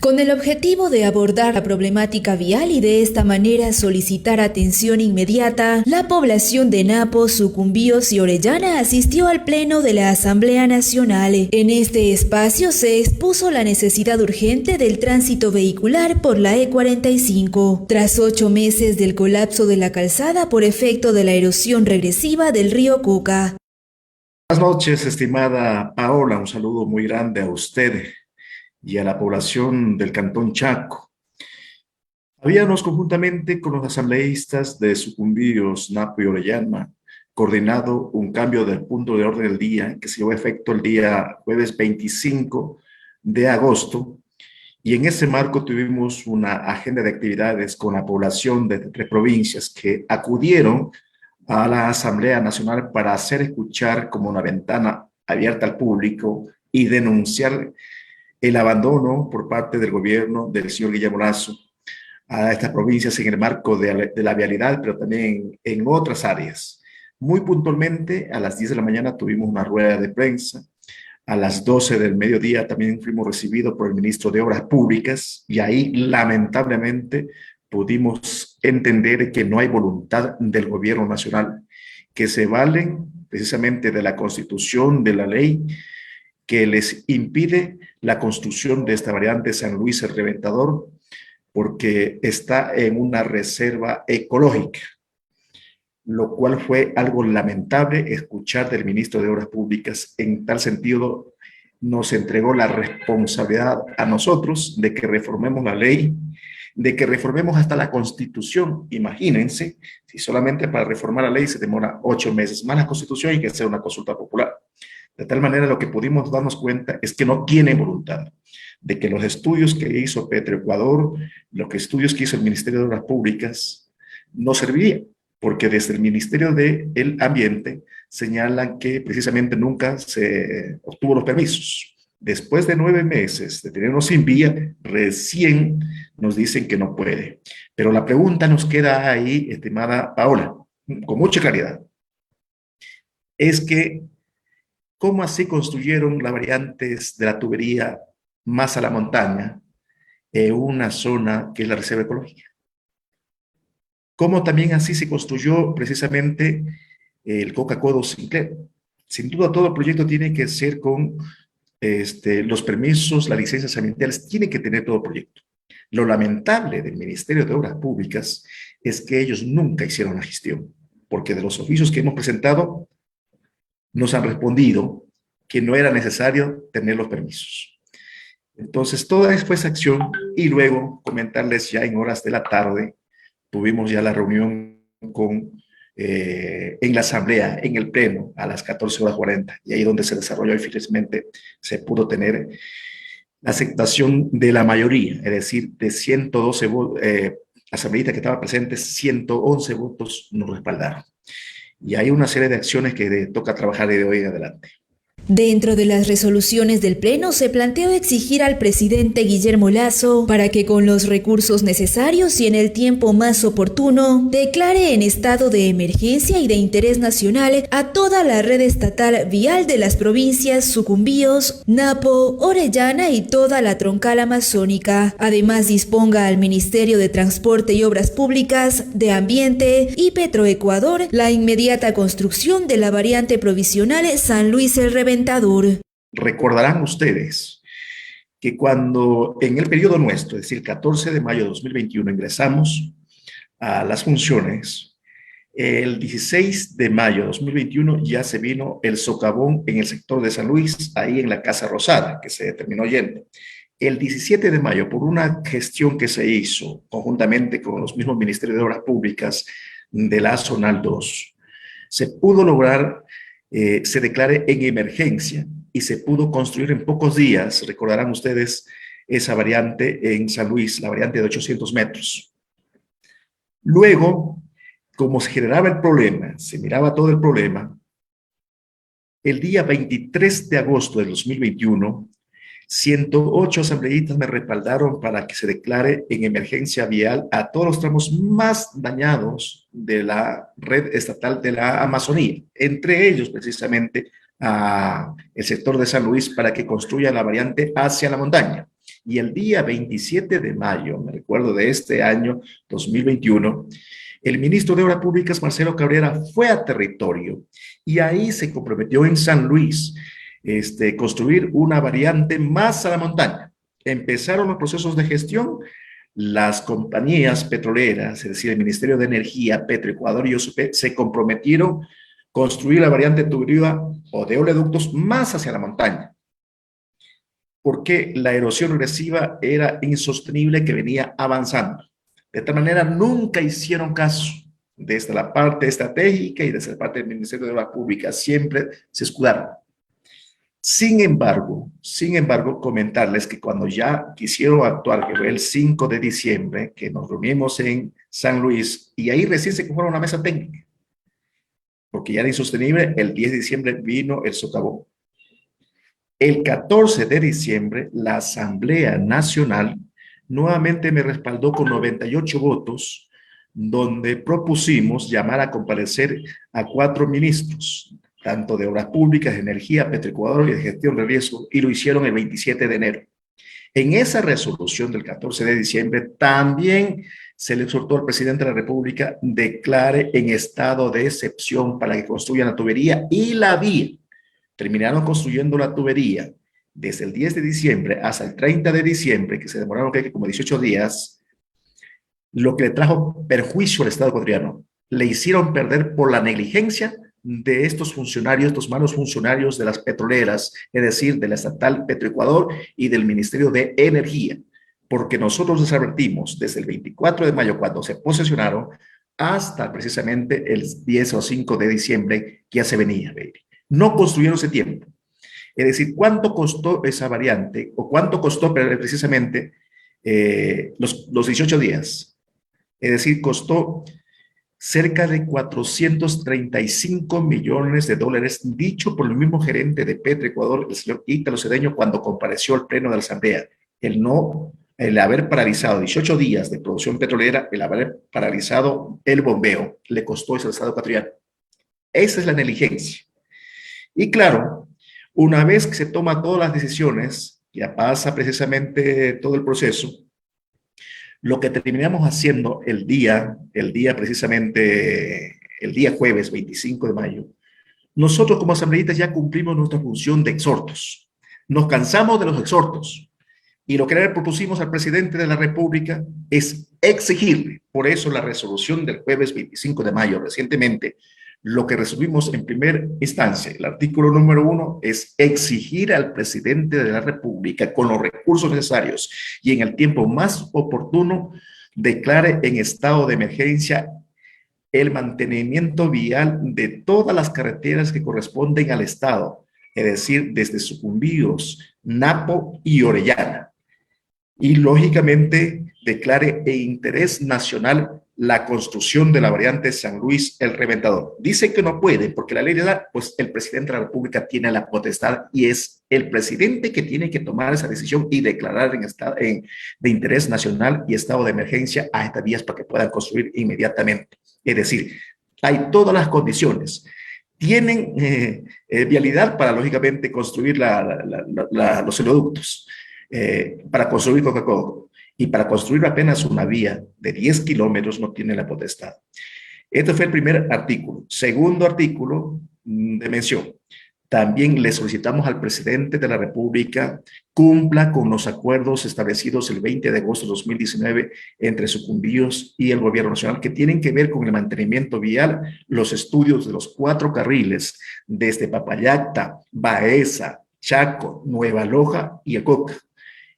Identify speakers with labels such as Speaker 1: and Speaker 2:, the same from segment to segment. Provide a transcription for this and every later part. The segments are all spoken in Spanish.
Speaker 1: Con el objetivo de abordar la problemática vial y de esta manera solicitar atención inmediata, la población de Napo, Sucumbíos y Orellana asistió al Pleno de la Asamblea Nacional. En este espacio se expuso la necesidad urgente del tránsito vehicular por la E45, tras 8 meses del colapso de la calzada por efecto de la erosión regresiva del río Cuca.
Speaker 2: Buenas noches, estimada Paola. Un saludo muy grande a usted y a la población del Cantón Chaco. Habíamos conjuntamente con los asambleístas de Sucumbíos, Napo y Orellana coordinado un cambio del punto de orden del día que se llevó a efecto el día jueves 25 de agosto, y en ese marco tuvimos una agenda de actividades con la población de 3 provincias que acudieron a la Asamblea Nacional para hacer escuchar como una ventana abierta al público y denunciar el abandono por parte del gobierno del señor Guillermo Lasso a estas provincias en el marco de la vialidad, pero también en otras áreas. Muy puntualmente, a las 10 de la mañana tuvimos una rueda de prensa. A las 12 del mediodía también fuimos recibidos por el ministro de Obras Públicas, y ahí lamentablemente pudimos entender que no hay voluntad del gobierno nacional, que se valen precisamente de la Constitución, de la ley que les impide la construcción de esta variante San Luis el Reventador, porque está en una reserva ecológica, lo cual fue algo lamentable escuchar del ministro de Obras Públicas. En tal sentido, nos entregó la responsabilidad a nosotros de que reformemos la ley, de que reformemos hasta la Constitución. Imagínense, si solamente para reformar la ley se demora 8 meses, más la Constitución, hay que hacer una consulta popular. De tal manera, lo que pudimos darnos cuenta es que no tiene voluntad, de que los estudios que hizo Petroecuador, los estudios que hizo el Ministerio de Obras Públicas, no servirían, porque desde el Ministerio del Ambiente señalan que precisamente nunca se obtuvo los permisos. Después de 9 meses de tenernos sin vía, recién nos dicen que no puede. Pero la pregunta nos queda ahí, estimada Paola, con mucha claridad. Es que, ¿cómo así construyeron las variantes de la tubería más a la montaña en una zona que es la reserva ecológica? ¿Cómo también así se construyó precisamente el Coca-Cola Sinclair? Sin duda, todo el proyecto tiene que ser con los permisos, las licencias ambientales, tiene que tener todo el proyecto. Lo lamentable del Ministerio de Obras Públicas es que ellos nunca hicieron la gestión, porque de los oficios que hemos presentado, nos han respondido que no era necesario tener los permisos. Entonces, toda esa fue esa acción, y luego comentarles ya en horas de la tarde, tuvimos ya la reunión en la asamblea, en el pleno, a las 14:40, y ahí donde se desarrolló y finalmente se pudo tener la aceptación de la mayoría, es decir, de 112 asambleístas que estaban presentes, 111 votos nos respaldaron. Y hay una serie de acciones que toca trabajar de hoy en adelante.
Speaker 1: Dentro de las resoluciones del Pleno se planteó exigir al presidente Guillermo Lasso para que con los recursos necesarios y en el tiempo más oportuno declare en estado de emergencia y de interés nacional a toda la red estatal vial de las provincias Sucumbíos, Napo, Orellana y toda la troncal amazónica. Además, disponga al Ministerio de Transporte y Obras Públicas, de Ambiente y Petroecuador la inmediata construcción de la variante provisional San Luis el Reventador.
Speaker 2: Recordarán ustedes que cuando en el periodo nuestro, es decir, 14 de mayo de 2021, ingresamos a las funciones, el 16 de mayo de 2021 ya se vino el socavón en el sector de San Luis, ahí en la Casa Rosada, que se terminó yendo. El 17 de mayo, por una gestión que se hizo conjuntamente con los mismos Ministerios de Obras Públicas de la Zonal 2, se pudo lograr, se declare en emergencia y se pudo construir en pocos días, recordarán ustedes, esa variante en San Luis, la variante de 800 metros. Luego, como se generaba el problema, se miraba todo el problema, el día 23 de agosto de 2021, 108 asambleístas me respaldaron para que se declare en emergencia vial a todos los tramos más dañados de la red estatal de la Amazonía, entre ellos precisamente el sector de San Luis, para que construya la variante hacia la montaña. Y el día 27 de mayo, me recuerdo de este año 2021, el ministro de Obras Públicas, Marcelo Cabrera, fue a territorio y ahí se comprometió en San Luis construir una variante más a la montaña. Empezaron los procesos de gestión. Las compañías petroleras, es decir, el Ministerio de Energía, Petroecuador y OSP, se comprometieron a construir la variante tubería o de oleoductos más hacia la montaña, porque la erosión regresiva era insostenible que venía avanzando. De tal manera, nunca hicieron caso desde la parte estratégica y desde la parte del Ministerio de Obras Públicas, siempre se escudaron. Sin embargo, comentarles que cuando ya quisieron actuar, que fue el 5 de diciembre, que nos reunimos en San Luis, y ahí recién se conformó una mesa técnica, porque ya era insostenible, el 10 de diciembre vino el socavón. El 14 de diciembre, la Asamblea Nacional nuevamente me respaldó con 98 votos, donde propusimos llamar a comparecer a 4 ministros, tanto de Obras Públicas, de Energía, Petroecuador y de Gestión de Riesgo, y lo hicieron el 27 de enero. En esa resolución del 14 de diciembre también se le exhortó al presidente de la República declare en estado de excepción para que construyan la tubería y la vía. Terminaron construyendo la tubería desde el 10 de diciembre hasta el 30 de diciembre, que se demoraron como 18 días, lo que le trajo perjuicio al Estado ecuatoriano. Le hicieron perder por la negligencia de estos funcionarios, estos malos funcionarios de las petroleras, es decir, de la estatal Petroecuador y del Ministerio de Energía, porque nosotros les advertimos desde el 24 de mayo, cuando se posesionaron, hasta precisamente el 10 o 5 de diciembre, que ya se venía. No construyeron ese tiempo. Es decir, ¿cuánto costó esa variante? ¿O cuánto costó precisamente los 18 días? Es decir, costó cerca de 435 millones de dólares, dicho por el mismo gerente de Petroecuador, el señor Ítalo Cedeño, cuando compareció al pleno de la Asamblea. El haber paralizado 18 días de producción petrolera, el haber paralizado el bombeo, le costó eso al Estado ecuatoriano. Esa es la negligencia. Y claro, una vez que se toman todas las decisiones, ya pasa precisamente todo el proceso, lo que terminamos haciendo el día jueves 25 de mayo, nosotros como asambleístas ya cumplimos nuestra función de exhortos. Nos cansamos de los exhortos y lo que le propusimos al presidente de la República es exigirle, por eso la resolución del jueves 25 de mayo recientemente, lo que resolvimos en primera instancia, el artículo número 1, es exigir al presidente de la República, con los recursos necesarios y en el tiempo más oportuno, declare en estado de emergencia el mantenimiento vial de todas las carreteras que corresponden al Estado, es decir, desde Sucumbíos, Napo y Orellana. Y lógicamente declare de interés nacional la construcción de la variante San Luis El Reventador. Dice que no puede porque la ley le da, pues el presidente de la República tiene la potestad y es el presidente que tiene que tomar esa decisión y declarar de interés nacional y estado de emergencia a estas vías para que puedan construir inmediatamente. Es decir, hay todas las condiciones. Tienen vialidad para, lógicamente, construir los oleoductos, para construir Coca-Cola. Y para construir apenas una vía de 10 kilómetros no tiene la potestad. Este fue el primer artículo. Segundo artículo de mención. También le solicitamos al presidente de la República cumpla con los acuerdos establecidos el 20 de agosto de 2019 entre Sucumbíos y el gobierno nacional que tienen que ver con el mantenimiento vial, los estudios de los 4 carriles desde Papayacta, Baeza, Chaco, Nueva Loja y Acoca.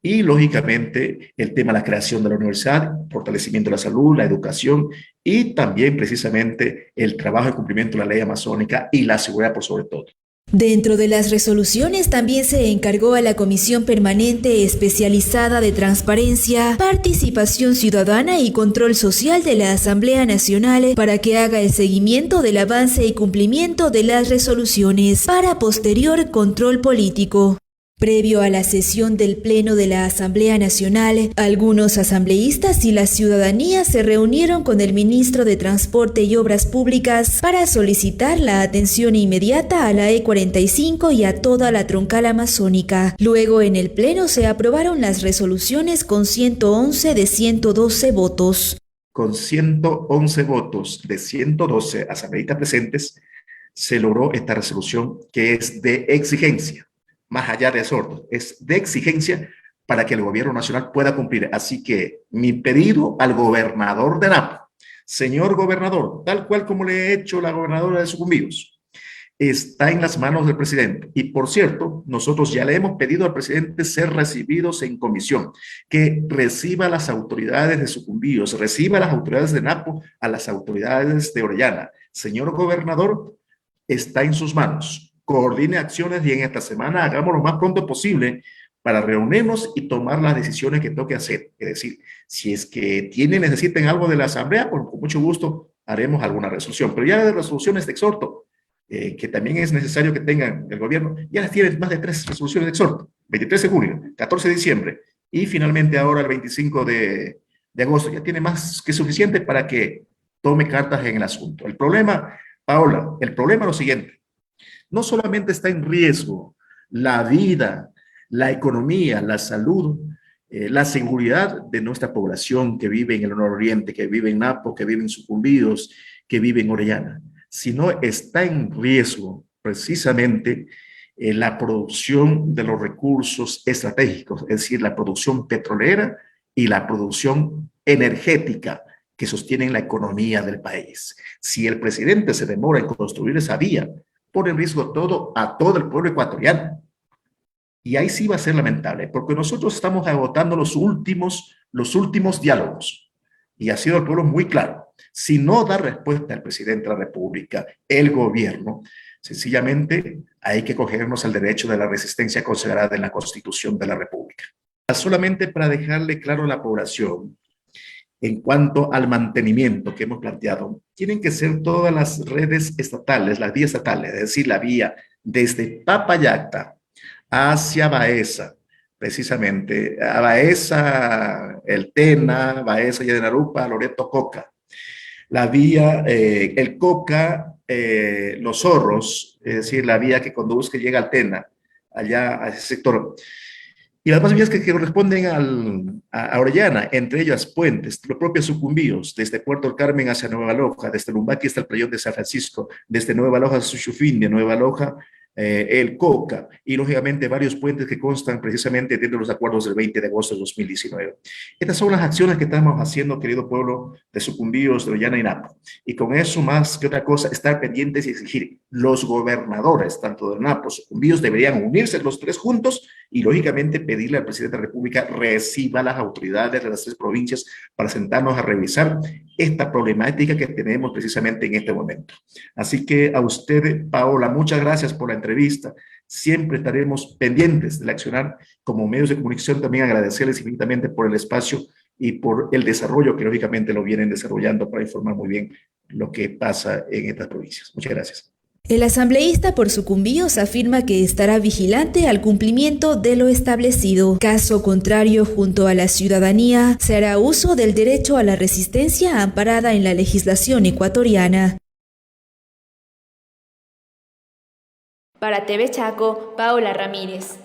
Speaker 2: Y, lógicamente, el tema de la creación de la universidad, fortalecimiento de la salud, la educación y también, precisamente, el trabajo y cumplimiento de la ley amazónica y la seguridad por sobre todo.
Speaker 1: Dentro de las resoluciones también se encargó a la Comisión Permanente Especializada de Transparencia, Participación Ciudadana y Control Social de la Asamblea Nacional para que haga el seguimiento del avance y cumplimiento de las resoluciones para posterior control político. Previo a la sesión del Pleno de la Asamblea Nacional, algunos asambleístas y la ciudadanía se reunieron con el ministro de Transporte y Obras Públicas para solicitar la atención inmediata a la E45 y a toda la troncal amazónica. Luego, en el Pleno se aprobaron las resoluciones con 111 de 112 votos.
Speaker 2: Con 111 votos de 112 asambleístas presentes, se logró esta resolución que es de exigencia. Más allá de exhorto, es de exigencia para que el gobierno nacional pueda cumplir. Así que mi pedido al gobernador de Napo, señor gobernador, tal cual como le he hecho la gobernadora de Sucumbíos, está en las manos del presidente. Y por cierto, nosotros ya le hemos pedido al presidente ser recibidos en comisión, que reciba a las autoridades de Sucumbíos, reciba a las autoridades de Napo, a las autoridades de Orellana. Señor gobernador, está en sus manos. Coordine acciones y en esta semana hagamos lo más pronto posible para reunirnos y tomar las decisiones que toque hacer. Es decir, si es que necesiten algo de la asamblea, pues con mucho gusto haremos alguna resolución. Pero ya de resoluciones de exhorto, que también es necesario que tengan el gobierno, ya las tienen más de 3 resoluciones de exhorto. 23 de junio, 14 de diciembre y finalmente ahora el 25 de agosto. Ya tiene más que suficiente para que tome cartas en el asunto. El problema, Paola, el problema es lo siguiente. No solamente está en riesgo la vida, la economía, la salud, la seguridad de nuestra población que vive en el nororiente, que vive en Napo, que vive en Sucumbíos, que vive en Orellana, sino está en riesgo precisamente la producción de los recursos estratégicos, es decir, la producción petrolera y la producción energética que sostienen la economía del país. Si el presidente se demora en construir esa vía, pone en riesgo a todo el pueblo ecuatoriano. Y ahí sí va a ser lamentable, porque nosotros estamos agotando los últimos diálogos. Y ha sido el pueblo muy claro. Si no da respuesta el presidente de la República, el gobierno, sencillamente hay que cogernos al derecho de la resistencia consagrada en la Constitución de la República. Solamente para dejarle claro a la población, en cuanto al mantenimiento que hemos planteado, tienen que ser todas las redes estatales, las vías estatales, es decir, la vía desde Papayacta hacia Baeza, precisamente, a Baeza, El Tena, Baeza, Yadenarupa, Loreto, Coca. La vía, el Coca, Los Zorros, es decir, la vía que conduzca y llega al Tena, allá a ese sector. Y las demás vías que corresponden a Orellana, entre ellas puentes, los propios Sucumbíos, desde Puerto del Carmen hacia Nueva Loja, desde Lumbaqui hasta el Playón de San Francisco, desde Nueva Loja a Suchufín, de Nueva Loja, el Coca, y lógicamente varios puentes que constan precisamente dentro de los acuerdos del 20 de agosto de 2019. Estas son las acciones que estamos haciendo, querido pueblo de Sucumbíos, de Orellana y Napo. Y con eso, más que otra cosa, estar pendientes y exigir. Los gobernadores, tanto de Napo, Sucumbíos, deberían unirse los 3 juntos y lógicamente pedirle al presidente de la República reciba a las autoridades de las 3 provincias para sentarnos a revisar esta problemática que tenemos precisamente en este momento. Así que a usted, Paola, muchas gracias por la entrevista. Siempre estaremos pendientes del accionar como medios de comunicación. También agradecerles infinitamente por el espacio y por el desarrollo que lógicamente lo vienen desarrollando para informar muy bien lo que pasa en estas provincias. Muchas gracias.
Speaker 1: El asambleísta por Sucumbíos afirma que estará vigilante al cumplimiento de lo establecido. Caso contrario, junto a la ciudadanía, se hará uso del derecho a la resistencia amparada en la legislación ecuatoriana.
Speaker 3: Para TV Chaco, Paola Ramírez.